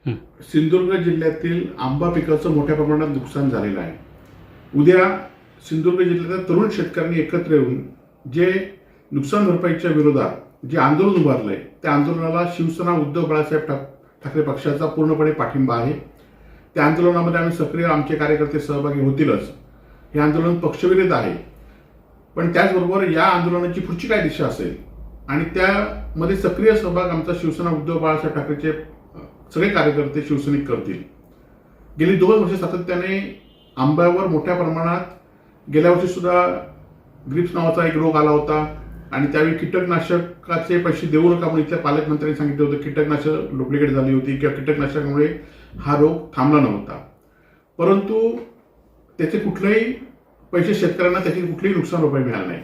हं. सिंधुदुर्ग जिल्ह्यातील आंबा पिकाचं मोठ्या प्रमाणात नुकसान झालेलं आहे. उद्या सिंधुदुर्ग जिल्ह्यातील तरुण शेतकऱ्यांनी एकत्र येऊन जे नुकसान भरपाईच्या विरोधात जे आंदोलन उभारलंय त्या आंदोलनाला शिवसेना उद्धव बाळासाहेब ठाकरे पक्षाचा पूर्णपणे पाठिंबा आहे. त्या आंदोलनामध्ये आम्ही सक्रिय आमचे कार्यकर्ते सहभागी होतीलच. हे आंदोलन पक्षविरोधी आहे, पण त्याचबरोबर या आंदोलनाची पुढची काय दिशा असेल आणि त्यामध्ये सक्रिय सहभाग आमचा शिवसेना उद्धव बाळासाहेब ठाकरेचे सगळे कार्यकर्ते शिवसैनिक करतील. गेली 2 वर्षे सातत्याने आंब्यावर मोठ्या प्रमाणात गेल्या वर्षी सुद्धा ग्रिप्स नावाचा एक रोग आला होता आणि त्यावेळी कीटकनाशकाचे पैसे देऊ नका म्हणून इथल्या पालकमंत्र्यांनी सांगितलं होतं. कीटकनाशक डुप्लिकेट झाली होती किंवा कीटकनाशकामुळे हा रोग थांबला नव्हता, परंतु त्याचे कुठलेही पैसे शेतकऱ्यांना त्याची कुठलीही नुकसान भरपाई मिळाली नाही.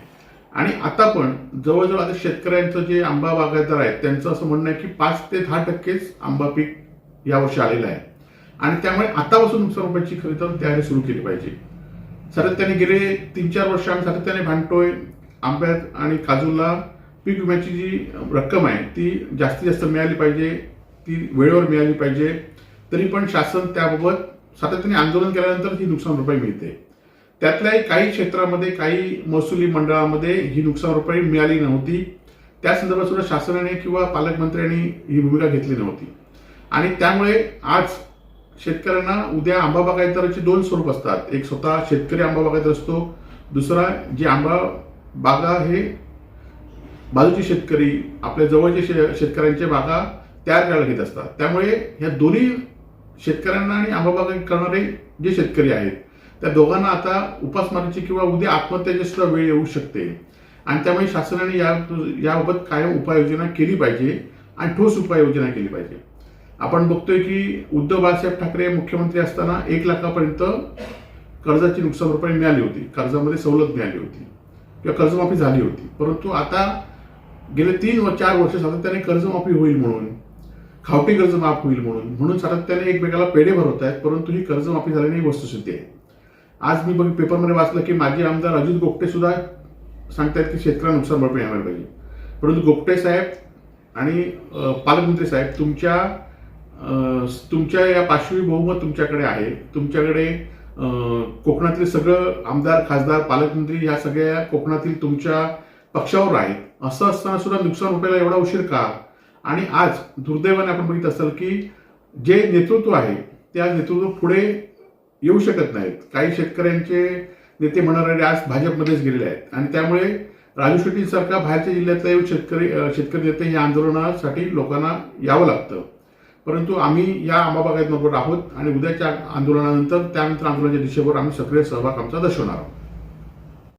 आणि आता पण जवळजवळ आता शेतकऱ्यांचं जे आंबा बागायतदार आहेत त्यांचं असं म्हणणं आहे की 5 ते 10% आंबा पीक यावर्षी आलेलं आहे आणि त्यामुळे आतापासून नुकसान भरपाईची खरी तर तयारी सुरू केली पाहिजे. सातत्याने गेले 3-4 वर्ष आम्ही सातत्याने भांडतोय. आंब्यात आणि काजूला पीक विम्याची जी रक्कम आहे ती जास्तीत जास्त मिळाली पाहिजे, ती वेळेवर मिळाली पाहिजे. तरी पण शासन त्याबाबत सातत्याने आंदोलन केल्यानंतर ही नुकसान भरपाई मिळते. त्यातल्याही काही क्षेत्रामध्ये काही महसुली मंडळामध्ये ही नुकसान भरपाई मिळाली नव्हती. त्या संदर्भात सुद्धा शासनाने किंवा पालकमंत्र्यांनी ही भूमिका घेतली नव्हती आणि त्यामुळे आज शेतकऱ्यांना उद्या आंबा बागायतदाराचे 2 स्वरूप असतात. एक स्वतः शेतकरी आंबा बागायतदार असतो, दुसरा जे आंबा बागा हे बाजूचे शेतकरी आपल्या जवळचे शेतकऱ्यांच्या बागा तयार करायला घेत असतात. त्यामुळे ह्या दोन्ही शेतकऱ्यांना आणि आंबा बागायत करणारे जे शेतकरी आहेत त्या दोघांना आता उपासमारीची किंवा उद्या आत्महत्याची सुद्धा वेळ येऊ शकते आणि त्यामुळे शासनाने याबाबत कायम उपाययोजना केली पाहिजे आणि ठोस उपाययोजना केली पाहिजे. आपण बघतोय की उद्धव बाळासाहेब ठाकरे मुख्यमंत्री असताना 1 लाखापर्यंत कर्जाची नुकसान भरपाई मिळाली होती, कर्जामध्ये सवलत मिळाली होती किंवा कर्जमाफी झाली होती. परंतु आता गेले 3-4 वर्ष सातत्याने कर्जमाफी होईल म्हणून, खावटी कर्ज माफ होईल म्हणून सातत्याने एकमेकाला पेढे भरवत आहेत, परंतु ही कर्जमाफी झाल्याने ही वस्तुस्थिती आहे. आज मी पेपरमध्ये वाचलं की माजी आमदार अजित गोपटे सुद्धा सांगतायत की शेतकऱ्यांना नुकसान भरपाई मिळाली पाहिजे. परंतु गोपटे साहेब आणि पालकमंत्री साहेब तुमच्या या पाचवी बहुमत तुमच्याकडे आहे. तुमच्याकडे कोकणातील सगळं आमदार, खासदार, पालकमंत्री या सगळ्या कोकणातील तुमच्या पक्षावर आहेत. असं असताना सुद्धा नुकसान भरपाईला एवढा उशीर का? आणि आज दुर्दैवाने आपण बघित असाल की जे नेतृत्व आहे त्या नेतृत्व पुढे येऊ शकत नाहीत. काही शेतकऱ्यांचे नेते म्हणणारे आज भाजपमध्येच गेलेले आहेत आणि त्यामुळे राजू शेट्टी सारखा बाहेरच्या जिल्ह्यातले शेतकरी नेते या आंदोलनासाठी लोकांना यावं लागतं. परंतु आम्ही या आंबा बागायतदारांबरोबर आहोत आणि उद्याच्या आंदोलनानंतर त्यानंतर आंदोलनाच्या दिशेवर आम्ही सक्रिय सहभाग आमचा दर्शवणार आहोत.